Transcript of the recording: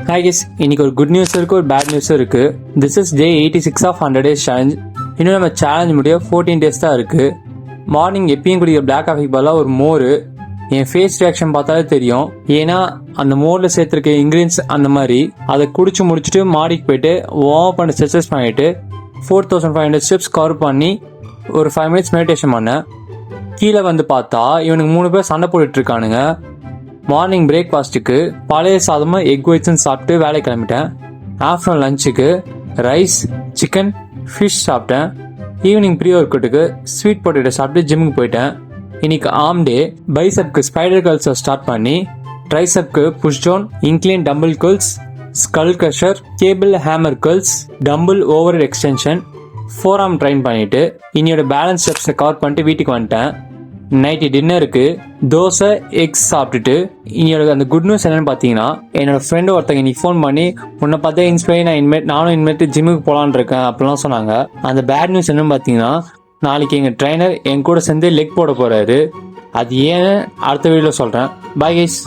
Hi guys, இன்னைக்கு ஒரு good news இருக்கு, ஒரு பேட் நியூஸும் இருக்கு. This is day 86 of 100 days challenge. இன்னும் நம்ம சேலஞ்ச் முடிய 14 days தான் இருக்கு. மார்னிங் எப்பயும் குடிக்கிற பிளாக் காஃபி பதிலாக ஒரு மோர். என் ஃபேஸ் ரியாக்ஷன் பார்த்தாலே தெரியும். ஏன்னா அந்த மோரில் சேர்த்துருக்க இன்கிரீடியன்ஸ் அந்த மாதிரி. அதை குடிச்சு முடிச்சுட்டு மாடிக்கு போயிட்டு வார்ம் பண்ண எக்ஸசைஸ் பண்ணிட்டு 4500 ஸ்டெப்ஸ் கவர் பண்ணி ஒரு 5 minutes மெடிடேஷன் பண்ணேன். கீழே வந்து பார்த்தா இவனுக்கு 3 பேர் சண்டை போட்டுட்டு இருக்கானுங்க. மார்னிங் பிரேக்ஃபாஸ்ட்டுக்கு பழைய சாதமாக எக் ஒயிட்ஸ்ன்னு சாப்பிட்டு வேலைக்கு கிளம்பிட்டேன். ஆஃப்டர்நூன் லஞ்சுக்கு ரைஸ், சிக்கன், ஃபிஷ் சாப்பிட்டேன். ஈவினிங் ப்ரீ ஒர்க் அவுட்டுக்கு ஸ்வீட் பொட்டேட்டோ சாப்பிட்டு ஜிம்முக்கு போயிட்டேன். இன்னைக்கு ஆம் டே. பைசப்க்கு ஸ்பைடர் கர்ல்ஸை ஸ்டார்ட் பண்ணி ட்ரைசப்க்கு push down, incline dumbbell curls, skull crusher, cable hammer curls, dumbbell over extension, forearm train பண்ணிட்டு இன்னையோட பேலன்ஸ் ஸ்டெப்ஸை கவர் பண்ணிட்டு வீட்டுக்கு வந்துட்டேன். நைட்டு டின்னருக்கு தோசை, எக்ஸ் சாப்பிட்டுட்டு இன்னையோட அந்த குட் நியூஸ் என்னன்னு பார்த்தீங்கன்னா, என்னோட ஃப்ரெண்டு ஒருத்தங்க இன்னைக்கு ஃபோன் பண்ணி உன்னை பார்த்தா இன்ஸ்பைர் நானும் இனிமேட்டு ஜிம்முக்கு போகலான்னு இருக்கேன் அப்படிலாம் சொன்னாங்க. அந்த பேட் நியூஸ் என்னன்னு பார்த்தீங்கன்னா, நாளைக்கு எங்கள் ட்ரைனர் என் கூட சேர்ந்து லெக் போட போகிறாரு. அது ஏன்னு அடுத்த வீடியோவில் சொல்கிறேன். Bye guys.